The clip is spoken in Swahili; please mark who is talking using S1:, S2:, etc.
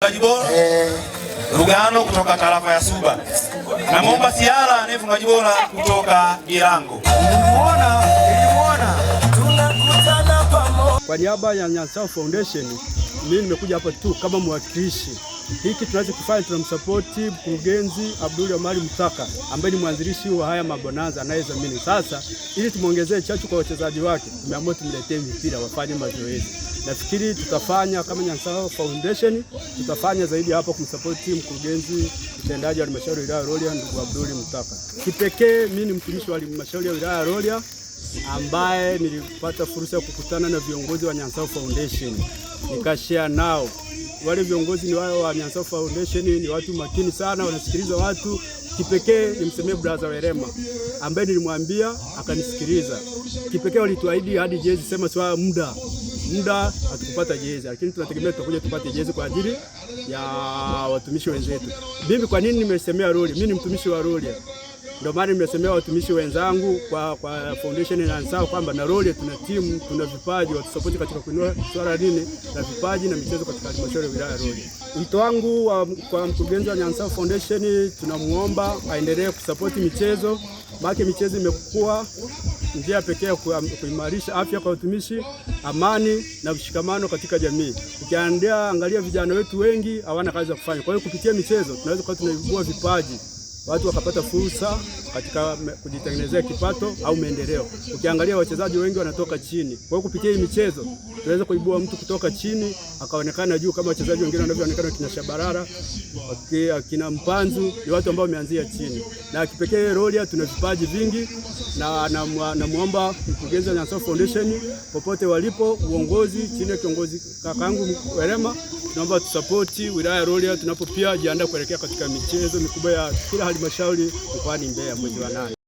S1: Bora Rugano kutoka tarafa ya Suba. Na Momba Siala ni mfungaji bora kutoka Irango.
S2: Kwa niaba ya Nyansawa Foundation, mimi nimekuja hapa tu kama mwakilishi. Hiki tunachokifanya tunamsupport mkurugenzi Abdul Omar Mtaka ambaye ni mwanzilishi wa haya mabonanza anayezamini. Sasa ili tumuongezee chachu kwa wachezaji wake, tumeamua tumletee mipira wafanye mazoezi. Nafikiri tutafanya kama Nyansawa Foundation, tutafanya zaidi hapo kumsupport mkurugenzi mtendaji wa halmashauri ya wilaya ya Rorya ndugu Abdul Mtaka. Kipekee mimi ni mtumishi wa halmashauri ya wilaya ya Rorya ambaye nilipata fursa ya kukutana na viongozi wa Nyansawa Foundation. Nikashare nao. Wale viongozi ni wao wa Nyansawa Foundation ni watu makini sana, wanasikiliza watu. Kipekee nimsemee brother Werema ambaye nilimwambia akanisikiliza. Kipekee walituahidi hadi jezi, sema sawa muda hatukupata jezi, lakini tunategemea tutakuja tupate jezi kwa ajili ya watumishi wenzetu. Mimi kwa nini nimesemea Rorya? Mimi ni mtumishi wa Rorya. Ndio maana nimesemea watumishi wenzangu kwa foundation ya Nyansawa kwamba na Rorya tuna timu, tuna vipaji, watusapoti katika kuinua swala dini na vipaji na michezo katika halmashauri ya wilaya ya Rorya. Wito wangu kwa mkurugenzi wa Nyansawa Foundation, tunamuomba aendelee kusapoti michezo, maana michezo imekuwa njia pekee ya kuimarisha afya kwa watumishi, amani na mshikamano katika jamii. Ukiangalia vijana wetu wengi hawana kazi za kufanya. Kwa hiyo kupitia michezo tunaweza kuwa tunaibua vipaji, watu wakapata fursa katika kujitengenezea kipato au maendeleo. Ukiangalia wachezaji wengi wanatoka chini. Kwa hiyo kupitia hii michezo tunaweza kuibua mtu kutoka chini akaonekana juu kama wachezaji wengine wanavyoonekana, kina Shabarara, kina Mpanzu, ni watu ambao wameanzia chini. Na kipekee Rorya tuna vipaji vingi na muomba mkurugenzi wa Nyansawa Foundation popote walipo, uongozi chini ya kiongozi kakaangu Werema, tunaomba tusapoti wilaya ya Rorya tunapopia jiandaa kuelekea katika michezo mikubwa ya kila halmashauri mkoani Mbeya mwezi wa 8.